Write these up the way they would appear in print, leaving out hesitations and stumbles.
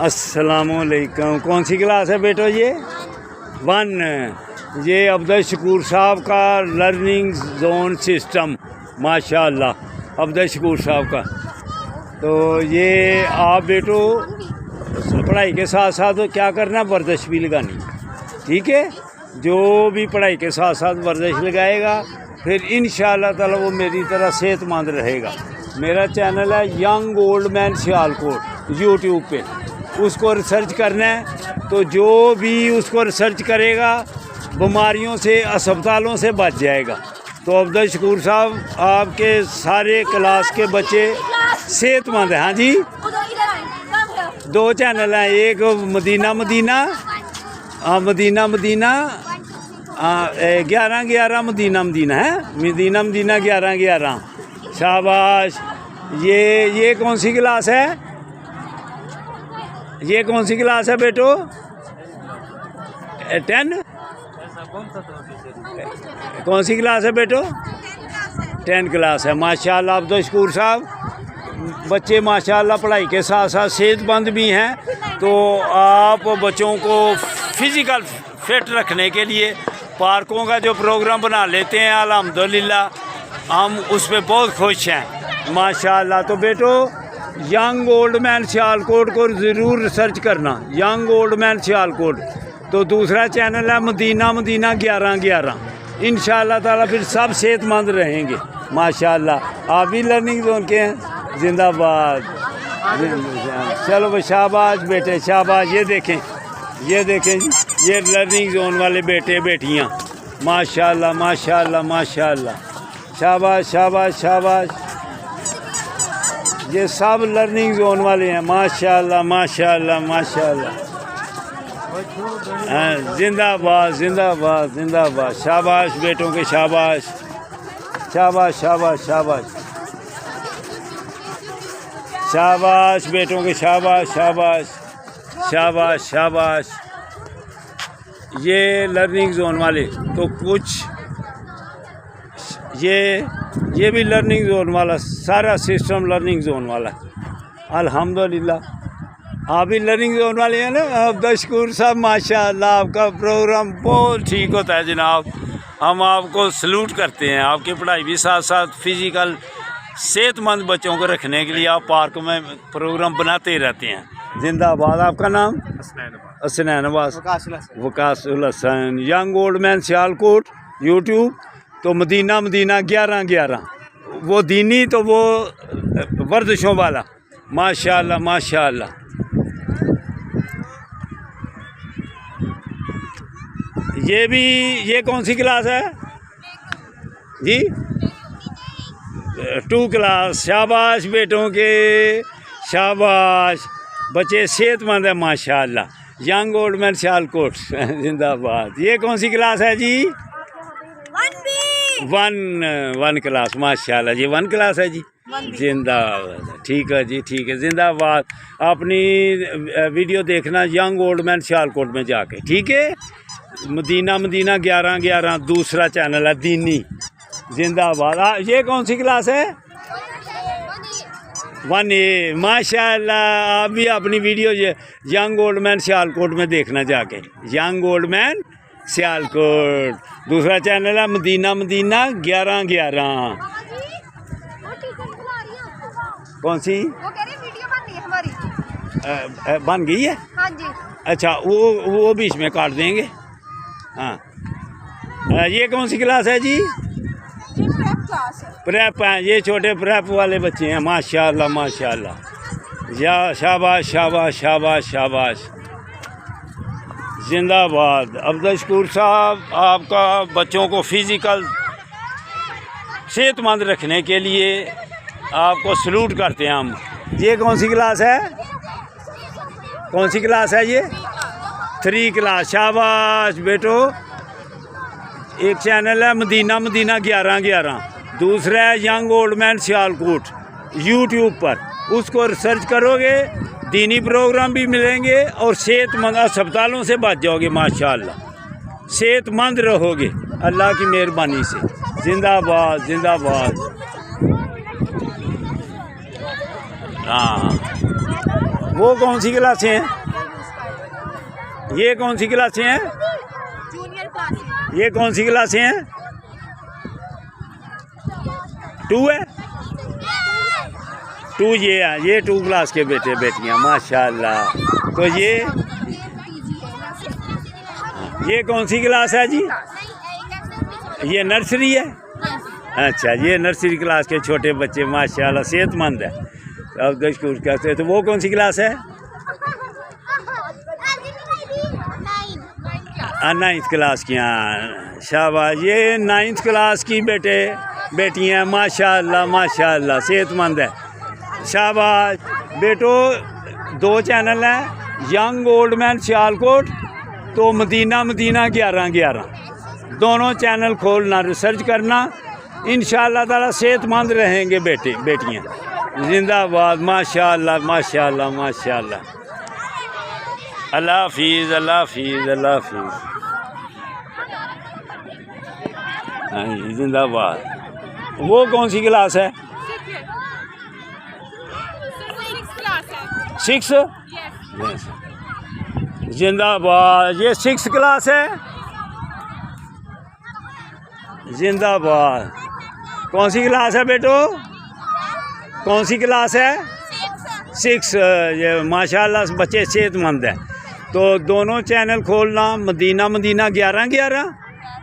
अस्सलामुअलैकुम। कौन सी क्लास है बेटो ये? 1। ये अब्दुल शकूर साहब का लर्निंग जोन सिस्टम, माशाअल्लाह अब्दुल शकूर साहब का। तो ये आप बेटो पढ़ाई के साथ साथ क्या करना, वर्जिश भी लगानी, ठीक है। जो भी पढ़ाई के साथ साथ वर्जिश लगाएगा फिर इंशाअल्लाह ताला वो मेरी तरह सेहतमंद रहेगा। मेरा चैनल है young old man Sialkot YouTube पे, उसको रिसर्च करना है। तो जो भी उसको रिसर्च करेगा बीमारियों से, अस्पतालों से बच जाएगा। तो अब्दुल शकूर साहब आपके सारे क्लास के बच्चे सेहतमंद हैं। हाँ जी, 2 चैनल हैं, एक मदीना मदीना 11 मदीना है, मदीना 11 शाबाश। ये कौन सी क्लास है? ये कौन सी क्लास है बेटो? 10? कौन सी क्लास है बेटो? 10 क्लास है। माशाल्लाह अब्दुल शकूर साहब बच्चे माशाल्लाह पढ़ाई के साथ साथ सेहतमंद भी हैं। तो आप बच्चों को फिज़िकल फिट रखने के लिए पार्कों का जो प्रोग्राम बना लेते हैं, अल्हम्दुलिल्लाह हम उस पर बहुत खुश हैं माशाल्लाह। तो बेटो यंग ओल्ड मैन सियालकोट को ज़रूर रिसर्च करना, यंग ओल्ड मैन सियालकोट। तो दूसरा चैनल है मदीना 11 इंशाअल्लाह ताला, फिर सब सेहतमंद रहेंगे माशाल्लाह। आप भी लर्निंग जोन के हैं, जिंदाबाद। चलो शाबाश बेटे शाबाश। ये देखें ये लर्निंग जोन वाले बेटे बेटियां, माशाल्लाह माशाल्लाह माशाल्लाह। शाबाश शाबाश शाबाश। ये सब लर्निंग जोन वाले हैं माशाल्लाह माशाल्लाह माशाल्लाह। जिंदाबाद जिंदाबाद जिंदाबाद। शाबाश बेटों के शाबाश शाबाश शाबाश शाबाश शाबाश बेटों के शाबाश शाबाश शाबाश शाबाश। ये लर्निंग जोन वाले तो कुछ ये भी लर्निंग जोन वाला, सारा सिस्टम लर्निंग जोन वाला अल्हम्दुलिल्लाह। आप भी लर्निंग जोन वाले हैं ना अब्दुल शकूर साहब, माशाअल्लाह आपका प्रोग्राम बहुत ठीक होता है जनाब। हम आपको सलूट करते हैं। आपकी पढ़ाई भी साथ साथ फिज़िकल सेहतमंद बच्चों को रखने के लिए आप पार्क में प्रोग्राम बनाते ही रहते हैं। जिंदाबाद। आपका नाम? Hasnain Abbas, Waqasul Hasan. Young old man Sialkot YouTube. तो मदीना 11 वो दीनी, तो वो वर्जिशों वाला, माशाअल्लाह माशाअल्लाह। ये कौन सी क्लास है जी? 2 क्लास। शाबाश बेटों के शाबाश। बच्चे सेहतमंद है माशाअल्लाह। यंग ओल्ड मैन सियालकोट जिंदाबाद। ये कौन सी क्लास है जी? 1 क्लास माशाल्लाह जी। 1 क्लास है जी, जिंदाबाद। ठीक है जी, ठीक है, जिंदाबाद। अपनी वीडियो देखना यंग ओल्ड मैन सियालकोट में जाके, ठीक है। मदीना 11 दूसरा चैनल है दीनी, जिंदाबाद। ये कौन सी क्लास है? 1A माशाल्लाह। आप भी अपनी video young old man Sialkot में देखना जाके, यंग ओल्ड मैन सियालकोट। दूसरा चैनल है मदीना 11। कौन सी? वो कह रही वीडियो बन रही है हमारी। बन गई है? हाँ जी। अच्छा, वो बीच में काट देंगे। हाँ, ये कौन सी क्लास है जी? प्रेप हैं। ये छोटे प्रेप वाले बच्चे हैं माशाल्लाह माशाल्लाह। या शाबाश शाबाश शाबाश शाबाश। जिंदाबाद। अब्दुल शकूर साहब आपका बच्चों को फिज़िकल सेहतमंद रखने के लिए आपको सलूट करते हैं हम। ये कौन सी क्लास है? कौन सी क्लास है ये? 3 क्लास। शाबाश बेटो। एक चैनल है मदीना 11, दूसरा है young old man Sialkot YouTube पर। उसको रिसर्च करोगे, दीनी प्रोग्राम भी मिलेंगे और सेहतमंद अस्पतालों से बच जाओगे माशाअल्लाह। सेहतमंद रहोगे अल्लाह की मेहरबानी से। जिंदाबाद जिंदाबाद। हाँ वो कौन सी क्लासें हैं? ये कौन सी क्लासें हैं? Junior class. ये कौन सी क्लासें हैं? 2 है? 2 ये है, ये 2 क्लास के बेटे बेटियां माशाल्लाह। तो ये कौन सी क्लास है जी? ये नर्सरी है। अच्छा, ये नर्सरी क्लास के छोटे बच्चे माशाल्लाह सेहतमंद है। अब स्कूल कहते हैं। तो वो कौन सी क्लास है? 9th क्लास की। हाँ शाबाश, ये 9th क्लास की बेटे बेटियां माशाल्लाह माशाल्लाह सेहतमंद है। शाबाश बेटो। 2 चैनल हैं, यंग ओल्ड मैन सियालकोट तो मदीना 11 दोनों चैनल खोलना, रिसर्च करना, इंशाअल्लाह ताला सेहतमंद रहेंगे बेटे बेटियां। जिंदाबाद माशाअल्लाह माशाअल्लाह माशाअल्लाह। अल्लाह हाफिज़ अल्लाह हाफिज़ अल्लाह हाफिज़। हाँ जी जिंदाबाद। वो कौन सी क्लास है? 6? जिंदाबाद। ये 6 क्लास है। जिंदाबाद। कौन सी क्लास है बेटो? कौन सी क्लास है? 6। ये माशाल्लाह बच्चे सेहतमंद है। तो दोनों चैनल खोलना, मदीना 11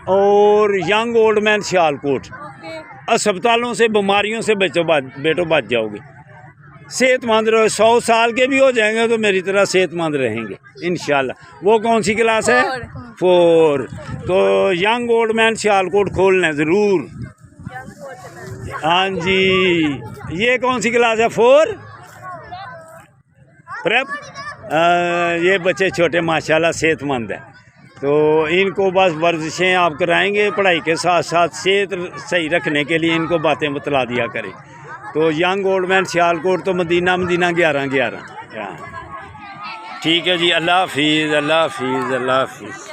और यंग ओल्ड मैन सियालकोट। अस्पतालों से, बीमारियों से बेटो बच जाओगे। सेहतमंद रहो, 100 साल के भी हो जाएंगे तो मेरी तरह सेहतमंद रहेंगे इंशाल्लाह। वो कौन सी क्लास है? 4। तो यंग ओल्ड मैन सियालकोट खोलना है ज़रूर। हाँ जी। ये कौन सी क्लास है? 4 प्रेप। ये बच्चे छोटे माशाल्लाह सेहतमंद है। तो इनको बस वर्जिशें आप कराएंगे, पढ़ाई के साथ साथ सेहत सही रखने के लिए इनको बातें बतला दिया करें। तो यंग ओल्ड मैन सियालकोट तो मदीना 11 ठीक है जी। अल्लाह हाफिज़ अल्लाह हाफिज़ अल्लाह हाफिज़।